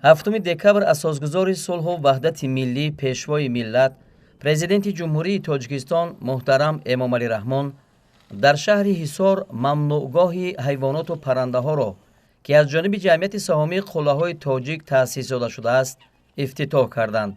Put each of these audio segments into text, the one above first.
7 декабр асосгузори сулҳу ваҳдати миллӣ пешвои миллат президенти ҷумҳурии тоҷикистон муҳтарам Эмомалӣ Раҳмон дар шаҳри Ҳисор мамнӯъгоҳи ҳайвоноту паррандаҳоро, ки аз ҷониби ҷамъияти саҳомии қуллаҳои тоҷик таъсис дода шудааст, ифтитоҳ карданд.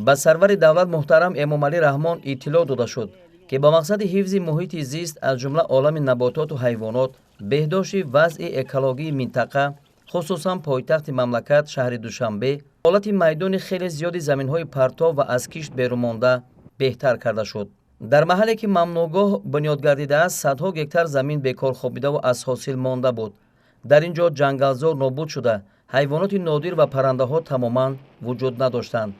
ба сарвари давлат муҳтарам Эмомалӣ Раҳмон иттилоъ дода шуд, ки ба мақсади ҳифзи муҳити зист аз ҷумла олами набототу ҳайвонот, беҳдошти вазъи экологии минтақа, хусусан пойтахти мамлакат шаҳри Душанбе, ҳолати майдони хеле зиёди заминҳои партов ва аз кишт берунмонда беҳтар карда шуд. дар маҳалле ки мамнӯъгоҳ бунёд гардидааст, садҳо гектар замин бекор хобидаву аз ҳосил монда буд. дар ин ҷо ҷангалзор нобуд шуда, ҳайвоноти нодир ва паррандаҳо тамоман вуҷуд надоштанд.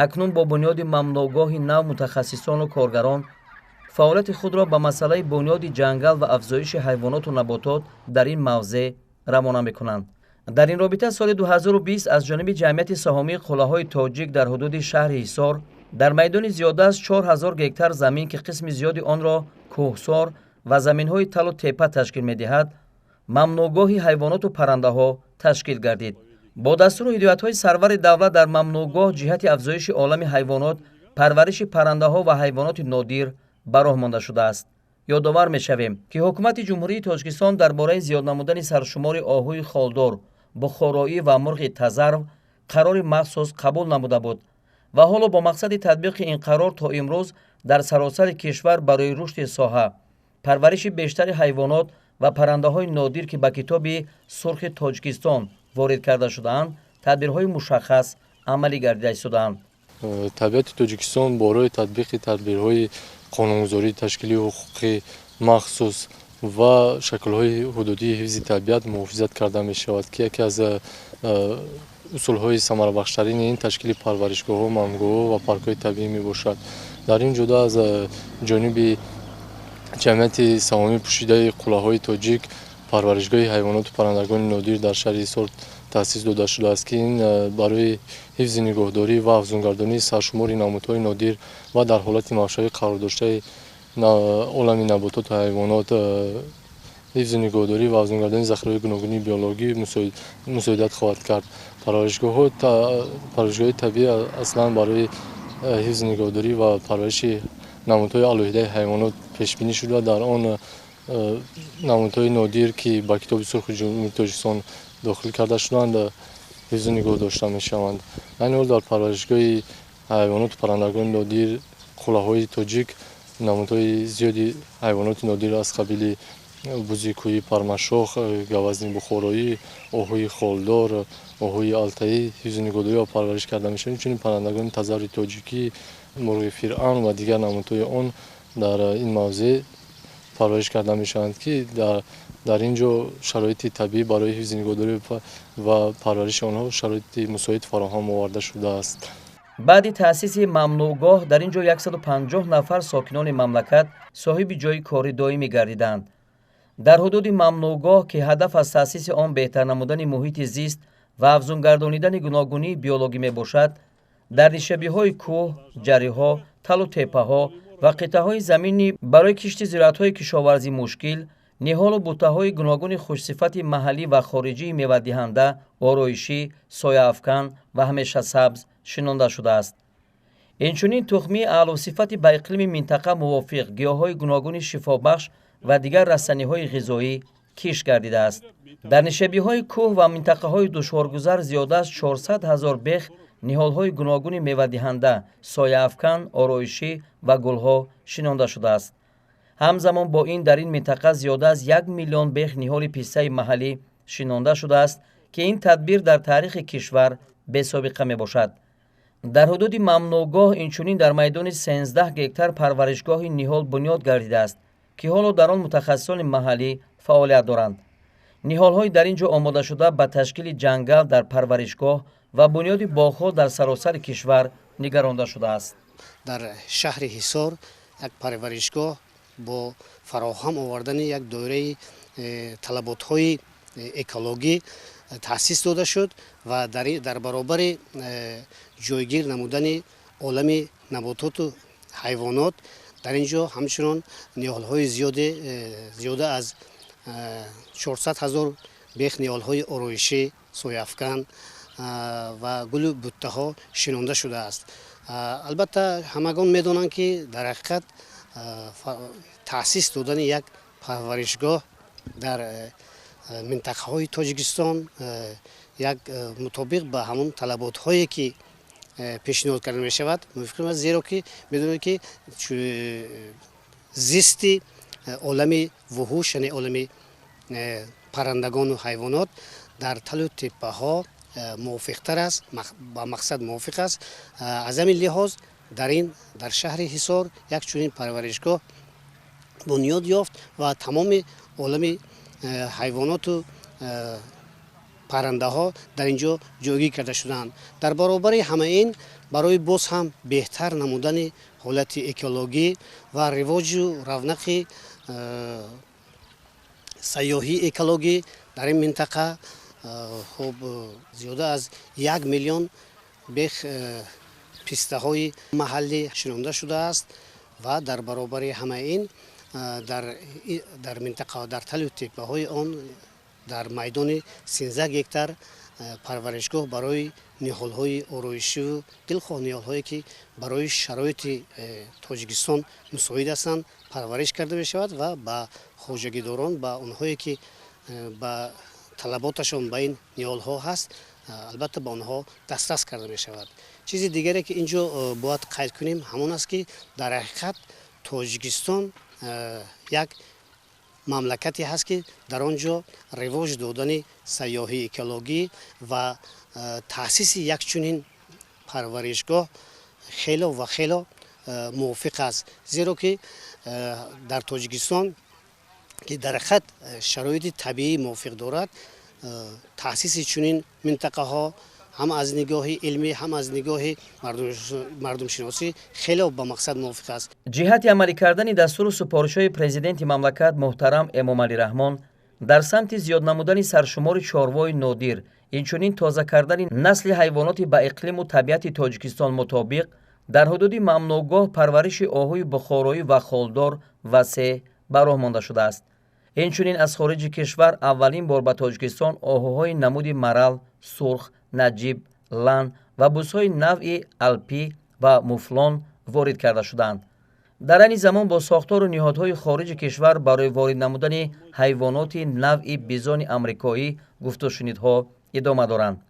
акнун бо бунёди мамнӯъгоҳи нав мутахассисону коргарон фаъолияти худро ба масъалаи бунёди ҷангал ва афзоиши ҳайвоноту наботот дар ин мавзеъ равона мекунанд. дар ин робита соли 2020 аз ҷониби ҷамъияти саҳомии қуллаҳои тоҷик дар ҳудуди шаҳри Ҳисор дар майдони зиёда аз 4000 гектар замин, ки қисми зиёди онро кӯҳсор ва заминҳои талу теппа ташкил медиҳад, мамнӯъгоҳи ҳайвоноту паррандаҳо ташкил гардид. бо дастуру ҳидоятҳои сарвари давлат дар мамнӯъгоҳ ҷиҳати афзоиши олами ҳайвонот, парвариши паррандаҳо ва ҳайвоноти нодир ба роҳ монда шудааст. ёдовар мешавем, ки ҳукумати ҷумҳурии Тоҷикистон дар бораи зиёд намудани саршумори оҳуи холдор, бухороӣ ва мурғи тазарв қарори махсус қабул намуда буд ва ҳоло бо мақсади татбиқи ин қарор то имрӯз дар саросари кишвар барои рушди соҳа, парвариши бештари ҳайвонот ва паррандаҳои нодир, ки ба китоби сурхи Тоҷикистон ворид карда шудаанд, тадбирҳои мушаххас амалӣ гардида истодаанд. табиати Тоҷикистон бо роҳи татбиқи тадбирҳои қонунгузории ташкилии ҳуқуқи махсус ва шаклҳои ҳудудии ҳифзи табиат муҳофизат карда мешавад, ки яке аз усулҳои самарабахштарини ин ташкили парваришгоҳҳо, мамнӯъгоҳҳо ва паркҳои табиӣ мебошад. дар ин ҷода аз ҷониби ҷамъияти саҳомии пӯшидаи қуллаҳои тоҷик парваришгоҳи ҳайвоноту паррандагони нодир дар шаҳри Ҳисор таъсис дода шудааст, ки ин барои ҳифзи нигоҳдорӣ ва афзунгардонии саршумори намудҳои нодир ва дар ҳолати мавшавӣ қарор доштаи олами набототу ҳайвонот, ҳифзу нигоҳдорӣ ва афзунгардонии захираҳои гуногуни биологӣ мусоидат хоҳад кард. парваришгоҳи табиӣ аслан барои ҳифзи нигоҳдорӣ ва парвариши намудҳои алоҳидаи ҳайвонот пешбинӣ шуда, дар он намудҳои нодир, ки ба китоби сурхи ҷумҳурии Тоҷикистон дохил карда шуданд, ҳифзу нигоҳ дошта мешаванд. айни ҳол дар парваришгоҳи ҳайвоноту паррандагони нодир қуллаҳои тоҷик намудҳои зиёди ҳайвоноти нодир аз қабили бузи кӯҳӣ пармашох, гавазни бухороӣ, оҳуи холдор, оҳуи алтаӣ ҳифзу нигоҳдорӣ ва парвариш карда мешаванд. инчунин паррандагони тазарри тоҷикӣ, мурғи фиръан ва дигар намудҳои он дар ин мавзеъ парвариш карда мешаванд, ки дар ин ҷо шароити табиӣ барои ҳифзи нигоҳдорӣ ва парвариши онҳо шароити мусоид фароҳам оварда шудааст. баъди таъсиси мамнӯъгоҳ дар ин ҷо 150 нафар сокинони мамлакат соҳиби ҷойи кори доимӣ гардиданд. дар ҳудуди мамнӯъгоҳ, ки ҳадаф аз таъсиси он беҳтар намудани муҳити зист ва афзунгардонидани гуногунии биологӣ мебошад, дар нишабиҳои кӯҳ, ҷариҳо, талу теппаҳо ва қитъаҳои заминӣ барои кишти зироатҳои кишоварзӣ мушкил, ниҳолу бутаҳои гуногуни хушсифати маҳаллӣ ва хориҷии мевадиҳанда, ороишӣ, сояафкан ва ҳамешасабз шинонда шудааст. инчунин тухмии аълусифати ба иқлими минтақа мувофиқ, гиёҳҳои гуногуни шифобахш ва дигар растаниҳои ғизоӣ киш гардидааст. дар нишабиҳои кӯҳ ва минтақаҳои душворгузар зиёда аз 400 000 бех ниҳолҳои гуногуни мевадиҳанда, сояафкан, ороишӣ ва гулҳо шинонда шудааст. ҳамзамон бо ин дар ин минтақа зиёда аз 1 миллион бех ниҳоли пистаи маҳаллӣ шинонда шудааст, ки ин тадбир дар таърихи кишвар бесобиқа мебошад. дар ҳудуди мамнӯъгоҳ инчунин дар майдони 13 гектар парваришгоҳи ниҳол бунёд гардидааст, ки ҳоло дар он мутахассисони маҳаллӣ фаъолият доранд. ниҳолҳои дар ин ҷо омодашуда ба ташкили ҷангал дар парваришгоҳ ва бунёди боғҳо дар саросари кишвар нигаронда шудааст. дар шаҳри Ҳисор як парваришгоҳ бо фароҳам овардани як доираи талаботҳои экологӣ таъсис дода шуд ва дар баробари ҷойгир намудани олами набототу ҳайвонот дар ин ҷо ҳамчунон ниҳолҳои зиёда аз 400 000 бех ниҳолҳои ороишӣ, сояафкан و گل بوته‌ها شنونده شده است. البته همگان میدونند که در حقیقت تأسیس دادن یک پرورشگاه در منطقه های تاجیکستان یک مطابق به همون طلبات هایی که پیشنهاد کرده می شود موافقم است، زیرا که میدونید که زیست عالم وحوش یعنی عالم پرندگان و حیوانات در تل و تپه ها موافق تر است، با مقصد موافق است. از همین لحاظ در شهر حصار یک چنین پرورشگاه بنیاد یافت و تمام عالم حیوانات و پرنده ها در اینجا جایگیر کرده شدند. در برابر همه این برای باز هم بهتر نمودن حالت اکولوژی و رواج و رونق سیاحی اکولوژی در این منطقه خب زیاده از 1 میلیون بیخ پیسته های محلی شنونده شده است و در برابر همه این در منطقه در تل و تپه های آن در میدان 13 هکتار پرورشگاه برای نهال های آرایشی و دلخواه نهال هایی که برای شرایط تاجیکستان مساعد هستند پرورش کرده می شود و با خواجگیداران با اونهایی که با طلباتشان به این نهال ها هست البته با اونها دسترس کرده می شود. چیز دیگری که اینجا باید قید کنیم همون است که در حقیقت تاجیکستان یک مملکتی هست که در آنجا رواج دادن سیاحی اکولوژی و تأسیس یک چنین پرورشگاه خیلی و خیلی موافق است، زیرا که در تاجیکستان که در خط شرایط طبیعی موافق دارد تأسیس چنین منطقه ها هم از نگاه علمی هم از نگاه مردم شناسی خیلی با مقصد موافق است. جهت عملی کردن دستور سپارش‌های پرزیدنت مملکت محترم امامعلی رحمان در سمت زیاد نمودن سرشمار چارواهای نادر اینچنین تازه کردن نسل حیوانات با اقلیم و طبیعت تاجیکستان مطابق در حدود ممنوعگاه پرورش آهوی بخارایی و خالدار وسیع به راه مانده شده است. اینچنین از خارج کشور اولین بار به تاجیکستان آهوهای نمود مرل، سرخ، نجیب، لن و بوس‌های نوع الپی و موفلون وارد کرده شدند. در این زمان با ساختار و نهادهای خارج کشور برای وارد نمودن حیوانات نوع بیزان آمریکایی گفت و شنیدها ادامه دارند.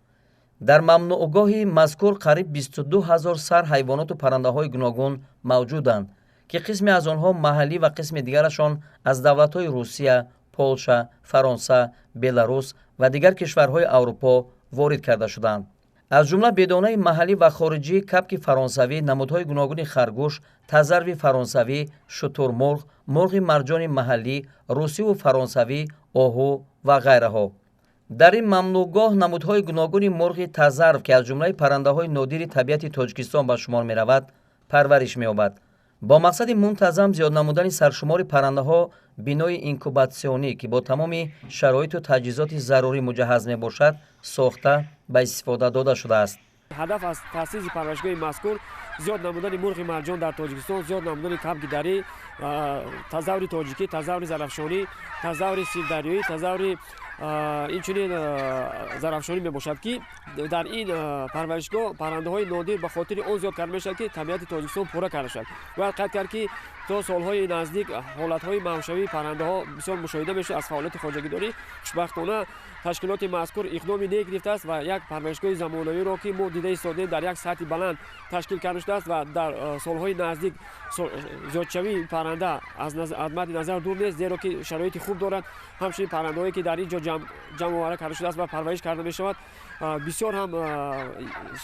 در ممنوعگاه مذکور قریب 22,000 سر حیوانات و پرنده های گوناگون موجودند که قسمی از آنها محلی و قسم دیگرشان از دولت‌های روسیه، پولشا، فرانسه، بلاروس و دیگر کشورهای اروپا وارد کرده شدند. از جمله بدانه محلی و خارجی کپک فرانسوی، نمودهای گوناگون خرگوش، تزرو فرانسوی، شترمرغ، مرغ مرجان محلی، روسی و فرانسوی، آهو و غیره. در این ممنوعگاه نمودهای گوناگون مرغ تزرو که از جمله پرنده های نادر طبیعت تاجیکستان به شمار می رود پرورش می یابد. با مقصد منتظم زیاد نمودن سرشمار پرنده ها بینای اینکوباسیونی که با تمام شرایط و تجهیزات ضروری مجهز می باشد ساخته به استفاده داده شده است. هدف از تأسیس پرورشگاه مذکور زیاد نمودن مرغ مرجان در تاجیکستان، زیاد نمودن کبکدری، تزور تاجیکی، تزور زرافشانی، تزور سیردریایی، تزور اینچنین زرافشانی می باشد که در این پرورشگاه پرنده های نادر به خاطر آن زیاد کرده می شود که طبیعت تاجیکستان پوره کرده شد. و قید کرد که تا سالهای نزدیک حالتهای موشوی پرنده ها بسیار مشاهده میشه از فعالیت خواجگیداری. خوشبختانه تشکیلات مذکور اقدامی نگرفته است و یک پرورشگاه زمانوی را که ما دیده ایستادیم در یک سطح بلند تشکیل کرده شده است و در سالهای نزدیک زیادشوی پرنده از مد نظر دور نیست، زیرا که شرایط خوب دارند. همچنین پرنده‌هایی که در اینجا جمع آوری کرده شده است و پرورش کرده می شود بسیار هم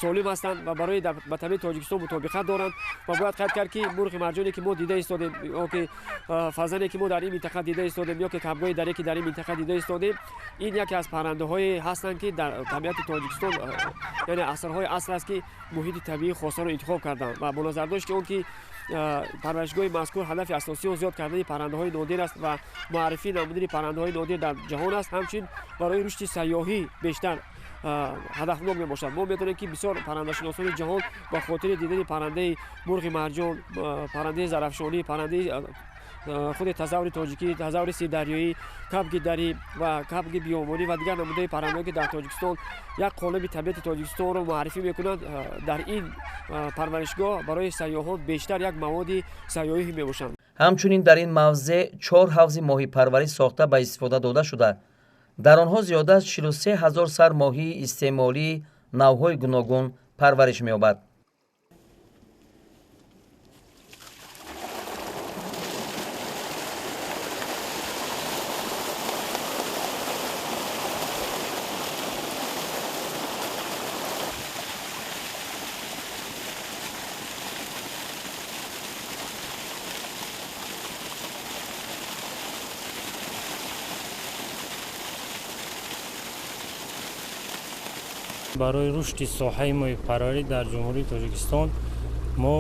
سالم هستند و برای به طبیعت تاجیکستان مطابقت دارند. و باید قید کرد که مرغ مرجانی که ما دیده ایستادیم یا که فازانی که ما در این منطقه دیده ایستادیم یا که کبگای دری که در این منطقه دیده ایستادیم، این یکی از پرنده‌هایی هستند که در طبیعت تاجیکستان یعنی اثرهای اصل است که محیط طبیعی خاص را انتخاب کردند و با نظر داشت که اون که پرورشگاه مذکور هدف اساسی و زیاد کردن پرنده‌های نادر است و معرفی نمودن پرنده‌های نادر در جهان است. همچنین برای رشد سیاحی بیشتر هدفمند می باشد. ما می‌دانیم که بسیار پرنده شناسان جهان با خاطر دیدن پرنده مرغ مرجان، پرنده زرافشانی، پرنده худи тазаври тоҷикӣ, тазаври сирдарёӣ, кабгидарӣ ва кабги биёмонӣ ва дигар намудаи паррандаҳое ки дар Тоҷикистон як қолиби табиати Тоҷикистонро муаррифӣ мекунанд, дар ин парваришгоҳ барои сайёҳон бештар як маводи сайёҳӣ мебошанд. ҳамчунин дар ин мавзеъ 4 ҳавзи моҳипарварӣ сохта ба истифода дода шуда. дар онҳо зиёда аз 43 000 сар моҳии истеъмолии навъҳои гуногун парвариш меёбад. барои рушди соҳаи моҳипарварӣ дар ҷумҳурии Тоҷикистон мо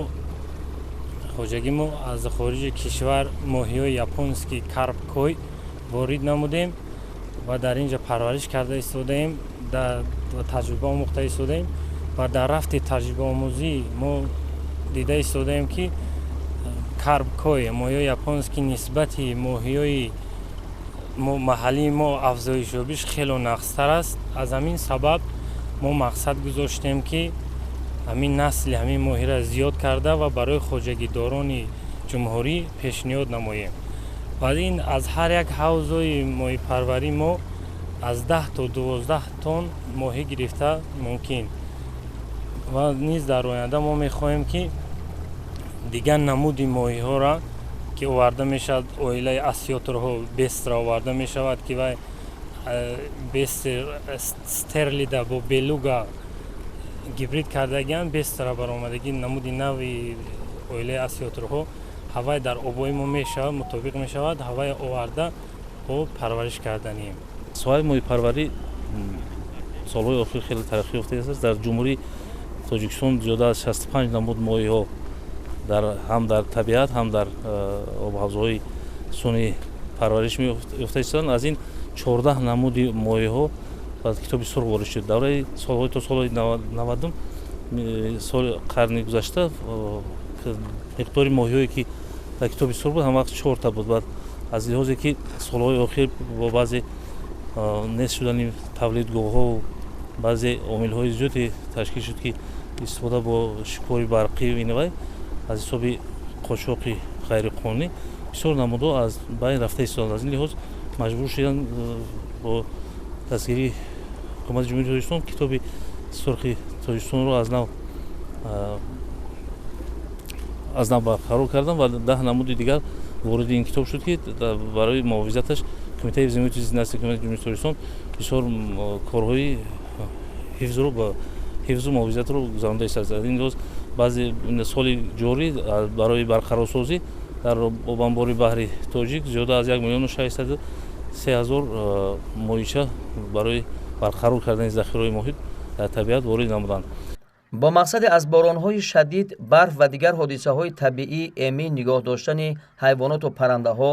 хоҷагӣ мо аз хориҷи кишвар моҳиҳои японскии карп-кой ворид намудем ва дар ин ҷо парвариш карда истодаем, таҷриба омӯхта истодаем ва дар рафти таҷрибаомӯзӣ мо дида истодаем ки карп-кой моҳиҳои японскӣ нисбати моҳиҳои маҳаллии мо афзоишёбиш хело нақстар аст. аз ҳамин сабаб мо мақсад гузоштем ки ҳамин насли ҳамин моҳиро зиёд карда ва барои хоҷагидорони ҷумҳурӣ пешниҳод намоем. ва ин аз ҳар як ҳавзои моҳипарварӣ мо аз 10 то 12 тонн моҳӣ гирифта мумкин. ва низ дар оянда мо мехоҳем ки дигар намуди моҳиҳоро ки оварда мешавад, оилаи асиётрҳо бестро оварда мешавад ки вай бестер стерлида бо белуга гибрид кардагиан, бестра баромадагӣ намуди нави оилаи асиётрҳо ҳавай дар обои мо мешавад, мутобиқ мешавад, ҳавай оварда бо парвариш карданем. соҳаи моҳипарварӣ солҳои охир хеле тараққӣ ёфтааст. дар ҷумҳурии Тоҷикистон зиёда аз 65 намуд моҳиҳо ҳам дар табиат, ҳам дар обҳавзоҳои сунъӣ парвариш ёфта истоданд. аз ин 14 намуди моҳиҳо ба китоби сурх ворид шуд. давраи солҳои то солҳои 90 соли қарни гузашта миқдори моҳиҳое ки дар китоби сурх буд ҳамавақт 4 буд. баъд аз лиҳозе ки солҳои охир бо баъзе нест шудани тавлидгоҳҳо баъзе омилҳои зиёде ташкил шуд ки истифода бо шикори барқӣ инвай аз ҳисоби қочоқи ғайриқонунӣ бисёр намудҳо аз байн рафта истоданд. аз ин лиҳоз маҷбур шуданд бо дастгирии ҳукумати ҷумҳурии Тоҷикистон китоби сурхи Тоҷикистонро аз нав барқарор кардан ва 10 намуди дигар вориди ин китоб шуд ки барои муҳофизаташ Кумитаи ҳифзи муҳити зисти насли ҳукумати ҷумҳурии Тоҷикистон бисёр корҳои ҳифзу муҳофизатро гузаронда истааст. аз ин лиҳоз баъзе соли ҷорӣ барои барқарорсозӣ дар обанбори баҳри тоҷик зиёда аз 1 млн 603 000 моҳича барои барқарор кардани захираҳои моҳӣ дар табиат ворид намуданд. бо мақсади аз боронҳои шадид, барф ва дигар ҳодисаҳои табиӣ эмин нигоҳ доштани ҳайвоноту паррандаҳо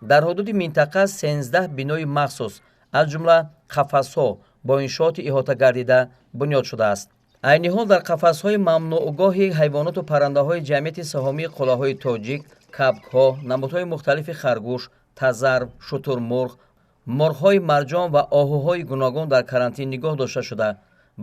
дар ҳудуди минтақа 13 бинои махсус аз ҷумла қафасҳо бо иншооти иҳота гардида бунёд шудааст. айни ҳол дар қафасҳои мамнуъгоҳи ҳайвоноту паррандаҳои ҷамъияти саҳомии қуллаҳои тоҷик кабкҳо, намудҳои мухталифи харгӯш, тазарв, шутурмурғ, мурғҳои марҷон ва оҳуҳои гуногун дар карантин нигоҳ дошта шуда,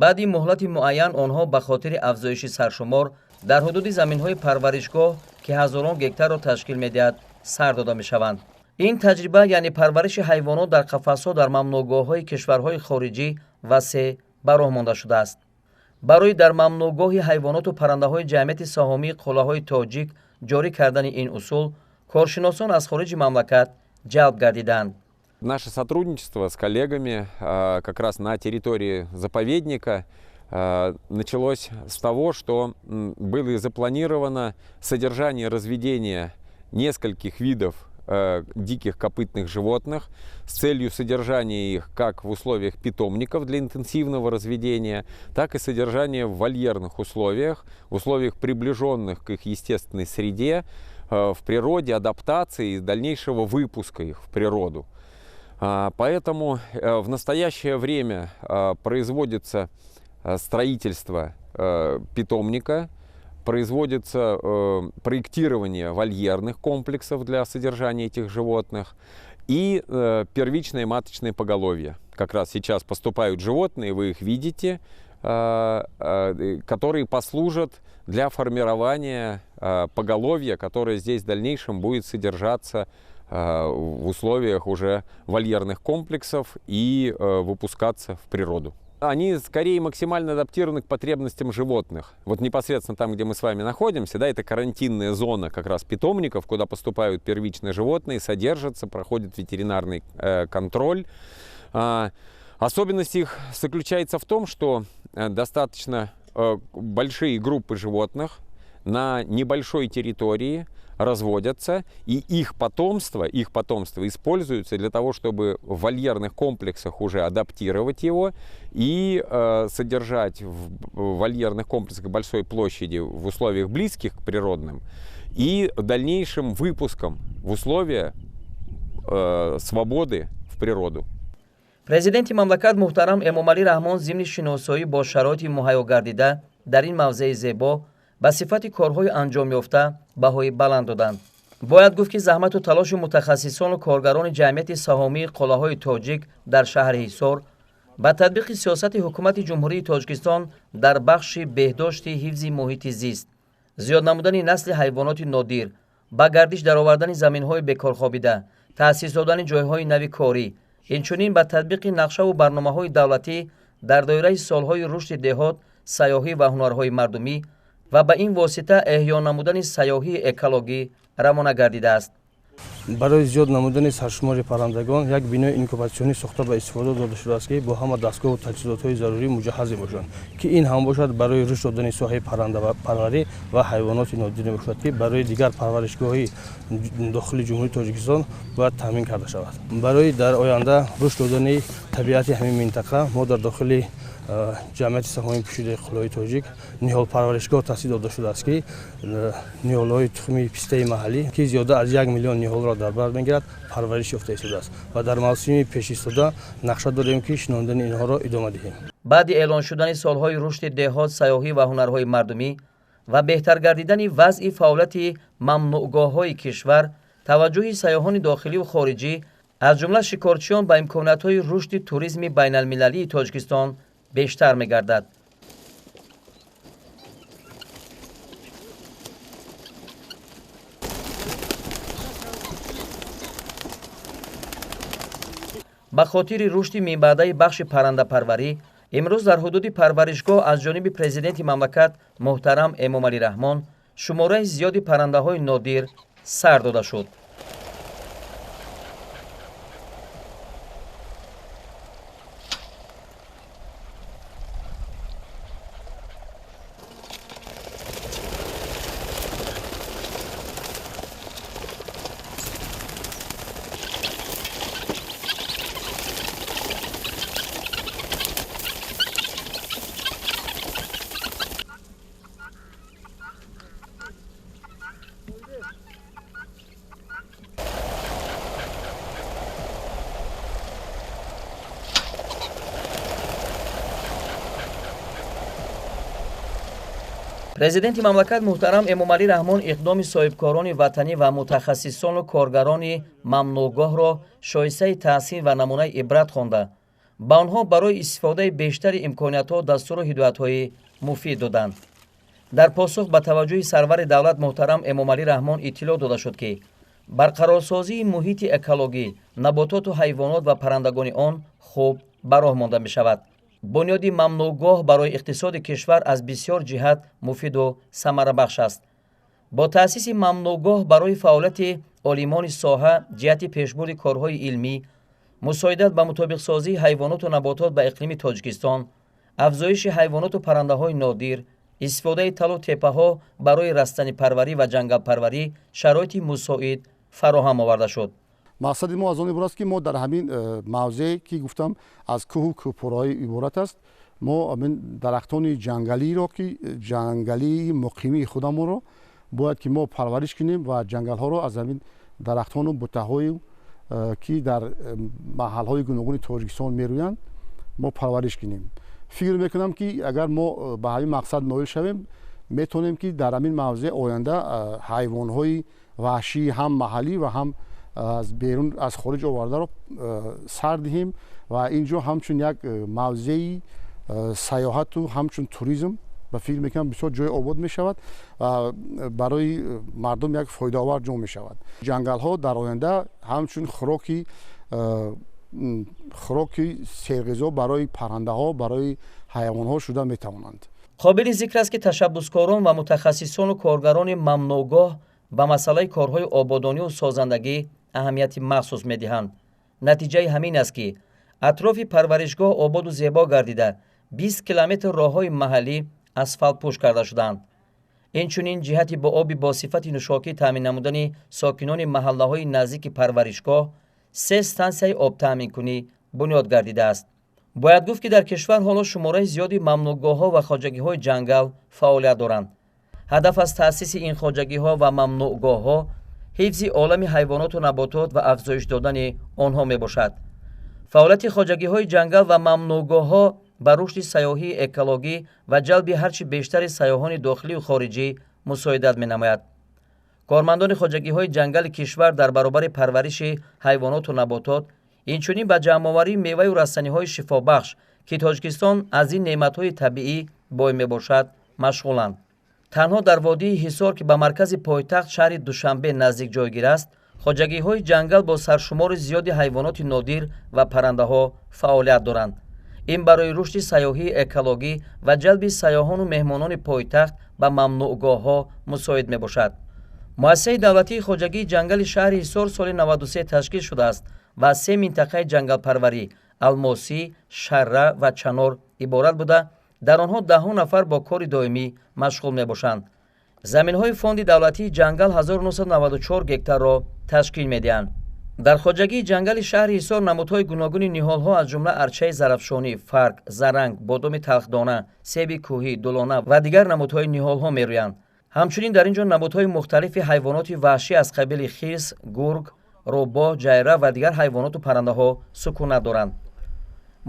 баъди муҳлати муайян онҳо ба хотири афзоиши саршумор дар ҳудуди заминҳои парваришгоҳ ки ҳазорон гектарро ташкил медиҳад сар дода мешаванд. ин таҷриба яъне парвариши ҳайвонот дар қафасҳо дар мамнуъгоҳҳои кишварҳои хориҷӣ васеъ ба роҳ монда шудааст. барои дар мамнуъгоҳи ҳайвоноту паррандаҳои ҷамъияти саҳомии қуллаҳои тоҷик ҷорӣ кардани ин усул коршиносон аз хориҷи мамлакат ҷалб гардиданд. Наше сотрудничество с коллегами как раз на территории заповедника началось с того, что было запланировано содержание разведения нескольких видов диких копытных животных с целью содержания их как в условиях питомников для интенсивного разведения, так и содержания в вольерных условиях, в условиях приближенных к их естественной среде, в природе, адаптации и дальнейшего выпуска их в природу. Поэтому в настоящее время производится строительство питомника производится проектирование вольерных комплексов для содержания этих животных и первичное маточное поголовье. Как раз сейчас поступают животные, вы их видите, которые послужат для формирования поголовья, которое здесь в дальнейшем будет содержаться в условиях уже вольерных комплексов и выпускаться в природу. Они скорее максимально адаптированы к потребностям животных. Вот непосредственно там, где мы с вами находимся, да, это карантинная зона как раз питомников, куда поступают первичные животные, содержатся, проходит ветеринарный контроль. Особенность их заключается в том, что достаточно большие группы животных на небольшой территории разводятся, и их потомство используется для того, чтобы в вольерных комплексах уже адаптировать его и содержать в вольерных комплексах большой площади в условиях близких к природным и дальнейшим выпуском в условия свободы в природу. президенти мамлакат муҳтарам эмомалӣ раҳмон зимни шиносоӣ бо шароити муҳайё гардида дар ин мавзеи зебо ба сифати корҳои анҷомёфта баҳои баланд доданд. бояд гуфт ки заҳмату талоши мутахассисону коргарони ҷамъияти саҳомии қуллаҳои тоҷик дар шаҳри ҳисор ба татбиқи сиёсати ҳукумати ҷумҳурии Тоҷикистон дар бахши беҳдошти ҳифзи муҳити зист, зиёд намудани насли ҳайвоноти нодир, ба гардиш даровардани заминҳои бекорхобида, таъсис додани ҷойҳои нави корӣ, инчунин ба татбиқи нақшаву барномаҳои давлатӣ дар доираи солҳои рушди деҳот, сайёҳӣ ва ҳунарҳои мардумӣ ва ба ин восита эҳё намудани сайёҳии экологӣ равона гардидааст. барои зиёд намудани саршумори паррандагон як бинои инкубатсионӣ сохта ба истифода дода шудааст ки бо ҳама дастгоҳу таҷҳизотҳои зарурӣ муҷаҳҳазе бошанд, ки ин ҳам бошад барои рушд додани соҳаи паррандапарварӣ ва ҳайвоноти нодир мебошад, ки барои дигар парваришгоҳи дохили ҷумҳурии Тоҷикистон бояд таъмин карда шавад. барои дар оянда рушд додани табиати ҳамин минтақа мо дар дохили ҷамъияти саҳомии пӯшидаи қуллаҳои тоҷик ниҳолпарваришгоҳ таъсис дода шудааст, ки ниҳолҳои тухми пистаи маҳаллӣ, ки зиёда аз 1 миллион ниҳолро дар бар мегирад, парвариш ёфта истодааст ва дар мавсими пешистода нақша додем, ки шинондани инҳоро идома диҳем. баъди эълон шудани солҳои рушди деҳот, сайёҳӣ ва ҳунарҳои мардумӣ ва беҳтар гардидани вазъи фаъолияти мамнуъгоҳҳои кишвар, таваҷҷӯҳи сайёҳони дохиливу хориҷӣ, аз ҷумла шикорчиён ба имкониятҳои рушди туризми байналмилалии Тоҷикистон бештар мегардад. ба хотири рушди минбаъдаи бахши паррандапарварӣ имрӯз дар ҳудуди парваришгоҳ аз ҷониби президенти мамлакат муҳтарам Эмомалӣ Раҳмон шумораи зиёди паррандаҳои нодир сар дода шуд. президенти мамлакат муҳтарам Эмомалӣ Раҳмон иқдоми соҳибкорони ватанӣ ва мутахассисону коргарони мамнуъгоҳро шоистаи таҳсин ва намунаи ибрат хонда, ба онҳо барои истифодаи бештари имкониятҳо дастуру ҳидоятҳои муфид доданд. дар посух ба таваҷҷӯҳи сарвари давлат муҳтарам Эмомалӣ Раҳмон иттилоъ дода шуд, ки барқарорсозии муҳити экологӣ, набототу ҳайвонот ва паррандагони он хуб ба роҳ монда мешавад. бунёди мамнуъгоҳ барои иқтисоди кишвар аз бисёр ҷиҳат муфиду самарабахш аст. бо таъсиси мамнуъгоҳ барои фаъолияти олимони соҳа ҷиҳати пешбурди корҳои илмӣ, мусоидат ба мутобиқсозии ҳайвоноту наботот ба иқлими Тоҷикистон, афзоиши ҳайвоноту паррандаҳои нодир, истифодаи талу теппаҳо барои растанипарварӣ ва ҷангалпарварӣ шароити мусоид фароҳам оварда шуд. мақсади мо аз он иборат аст, ки мо дар ҳамин мавзеъ ки гуфтам аз кӯҳу кӯҳпораҳо иборат аст, мо ҳамин дарахтони ҷангалиро, ки ҷангалии муқимии худамонро бояд ки мо парвариш кунем ва ҷангалҳоро аз ҳамин дарахтону буттаҳои ки дар маҳалҳои гуногуни Тоҷикистон мерӯянд мо парвариш кунем. фикр мекунам, ки агар мо ба ҳамин мақсад ноил шавем, метавонем ки дар ҳамин мавзеъ оянда ҳайвонҳои ваҳшии ҳам маҳаллӣ ва ҳам аз берун аз хориҷ овардаро сар диҳем ва ин ҷо ҳамчун як мавзеи сайёҳату ҳамчун туризм ба фикр мекунам бисёр ҷой обод мешавад ва барои мардум як фоидаовар ҷо мешавад. Ҷангалҳо дар оянда ҳамчун хӯроки серғизо барои паррандаҳо, барои ҳайвонҳо шуда метавонанд. қобили зикр аст ки ташаббускорон ва мутахассисону коргарони мамнӯъгоҳ ба масъалаи корҳои ободонию созандагӣ аҳамияти махсус медиҳанд. натиҷаи ҳамин аст ки атрофи парваришгоҳ ободу зебо гардида 20 километр роҳҳои маҳаллӣ асфалтпӯш карда шудаанд. инчунин ҷиҳати бо оби босифати нӯшокӣ таъмин намудани сокинони маҳаллаҳои наздики парваришгоҳ 3 стансияи обтаъминкунӣ бунёд гардидааст. бояд гуфт ки дар кишвар ҳоло шумораи зиёди мамнӯъгоҳҳо ва хоҷагиҳои ҷангал фаъолият доранд. ҳадаф аз таъсиси ин хоҷагиҳо ва мамнӯъгоҳҳо ҳифзи олами ҳайвоноту наботот ва афзоиш додани онҳо мебошад. фаъолияти хоҷагиҳои ҷангал ва мамнӯъгоҳҳо ба рушди сайёҳии экологӣ ва ҷалби ҳарчи бештари сайёҳони дохилию хориҷӣ мусоидат менамояд. кормандони хоҷагиҳои ҷангали кишвар дар баробари парвариши ҳайвоноту наботот, инчунин ба ҷамъоварии меваю растаниҳои шифобахш ки Тоҷикистон аз ин неъматҳои табиӣ бой мебошад, машғуланд. танҳо дар водии ҳисор ки ба маркази пойтахт шаҳри душанбе наздик ҷойгир аст, хоҷагиҳои ҷангал бо саршумори зиёди ҳайвоноти нодир ва паррандаҳо фаъолият доранд. ин барои рушди сайёҳии экологӣ ва ҷалби сайёҳону меҳмонони пойтахт ба мамнӯъгоҳҳо мусоид мебошад. муассисаи давлатии хоҷагии ҷангали шаҳри ҳисор соли 93 ташкил шудааст ва аз 3 минтақаи ҷангалпарварӣ алмосӣ, шарра ва чанор иборат буда, дар онҳо даҳҳо нафар бо кори доимӣ машғул мебошанд. заминҳои фонди давлатии ҷангал 1994 гектарро ташкил медиҳанд. дар хоҷагии ҷангали шаҳри ҳисор намудҳои гуногуни ниҳолҳо аз ҷумла арчаи зарафшонӣ, фарк, заранг, бодоми талхдона, себи кӯҳӣ, дулона ва дигар намудҳои ниҳолҳо мерӯянд. ҳамчунин дар ин ҷо намудҳои мухталифи ҳайвоноти ваҳшӣ аз қабили хирс, гург, рӯбоҳ, ҷайра ва дигар ҳайвоноту паррандаҳо сукунат доранд.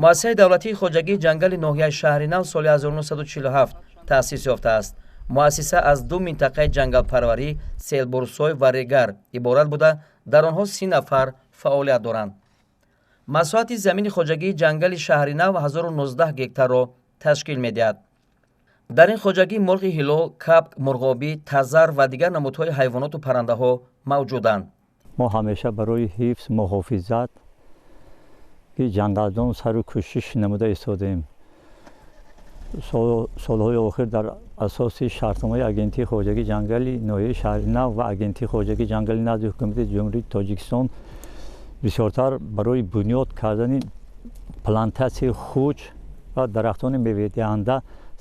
муассисаи давлатии хоҷагии ҷангали ноҳияи шаҳри нав соли 1947 таъсис ёфтааст. муассиса аз 2 минтақаи ҷангалпарварӣ, селбурсой ва регар иборат буда, дар онҳо 30 нафар фаъолият доранд. масоҳати замини хоҷагии ҷангали шаҳри нав 1019 гектарро ташкил медиҳад. дар ин хоҷагӣ мурғи ҳилол, капк, мурғобӣ, тазар ва дигар намудҳои ҳайвоноту паррандаҳо мавҷуданд. мо ҳамеша барои ҳифз муҳофизат ки ҷангалдон сару кӯшиш намуда истодаем. солҳои охир дар асоси шартномаи агентии хоҷагии ҷангали ноҳияи шаҳри нав ва агентии хоҷагии ҷангали назди ҳукумати ҷумҳурии Тоҷикистон бисёртар барои бунёд кардани плантатсияи хуч ва дарахтони мевадиҳанда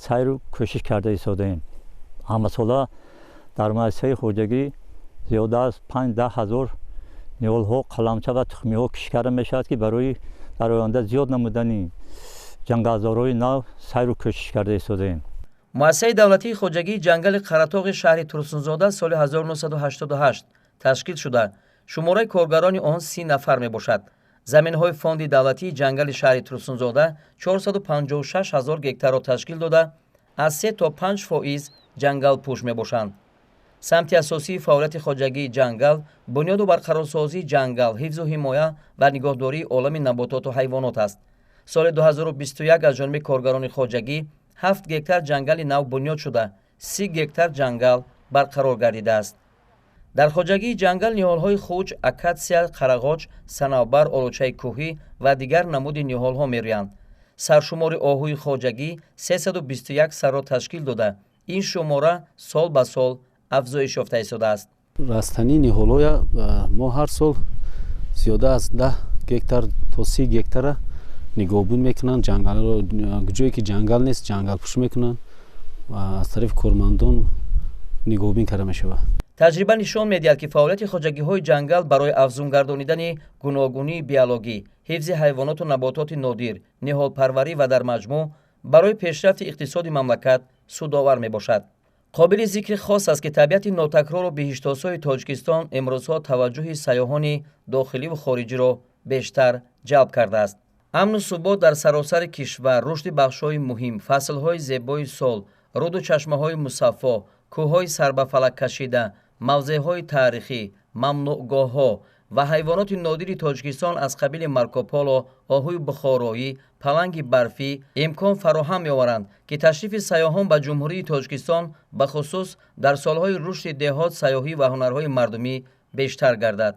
сайру кӯшиш карда истодаем. ҳамасола дар муассисаи хоҷагӣ зиёда аз 5-10 ҳазор ниҳолҳо, қаламча ва тухмиҳо кишт карда мешавад ки барои дар оянда зиёд намудани ҷангалзорҳои нав сайру кӯшиш карда истодаем. муассисаи давлатии хоҷагии ҷангали қаратоғи шаҳри Турсунзода соли 1988 ташкил шуда, шумораи коргарони он 30 нафар мебошад. заминҳои фонди давлатии ҷангали шаҳри Турсунзода 456 000 гектарро ташкил дода, аз 3 то 5% ҷангалпӯш мебошанд. самти асосии фаъолияти хоҷагии ҷангал бунёду барқарорсозии ҷангал, ҳифзу ҳимоя ва нигоҳдории олами набототу ҳайвонот аст. соли 2021 аз ҷониби коргарони хоҷагӣ 7 гектар ҷангали нав бунёд шуда, 30 гектар ҷангал барқарор гардидааст. дар хоҷагии ҷангал ниҳолҳои хуч, акатсия, қарағоч, санавбар, олучаи кӯҳӣ ва дигар намуди ниҳолҳо мерӯянд. саршумори оҳуи хоҷагӣ 321 сарро ташкил дода, ин шумора сол ба сол афзоиш ёфта истодааст. растании ниҳолҳоя мо ҳар сол зиёда аз 10 гектар то 30 гектара нигоҳбон мекунанд. ҷангалро ҷое ки ҷангал нест ҷангалпӯшӣ мекунанд ва аз тарафи кормандон нигоҳбин карда мешавад. таҷриба нишон медиҳад ки фаъолияти хоҷагиҳои ҷангал барои афзун гардонидани гуногунии биологӣ, ҳифзи ҳайвоноту набототи нодир, ниҳолпарварӣ ва дар маҷмӯъ барои пешрафти иқтисоди мамлакат судовар мебошад. қобили зикри хос аст ки табиати нотакрору биҳиштосои Тоҷикистон имрӯзҳо таваҷҷӯҳи сайёҳони дохиливу хориҷиро бештар ҷалб кардааст. амну субот дар саросари кишвар, рушди бахшҳои муҳим, фаслҳои зебои сол, руду чашмаҳои мусаффо, кӯҳҳои сарбафалак кашида, мавзеъҳои таърихӣ, мамнӯъгоҳҳо ва ҳайвоноти нодири Тоҷикистон аз қабили маркополо, оҳуи бухороӣ, паланги барфӣ имкон фароҳам меоваранд, ки ташрифи сайёҳон ба ҷумҳурии Тоҷикистон бахусус дар солҳои рушди деҳот, сайёҳӣ ва ҳунарҳои мардумӣ бештар гардад.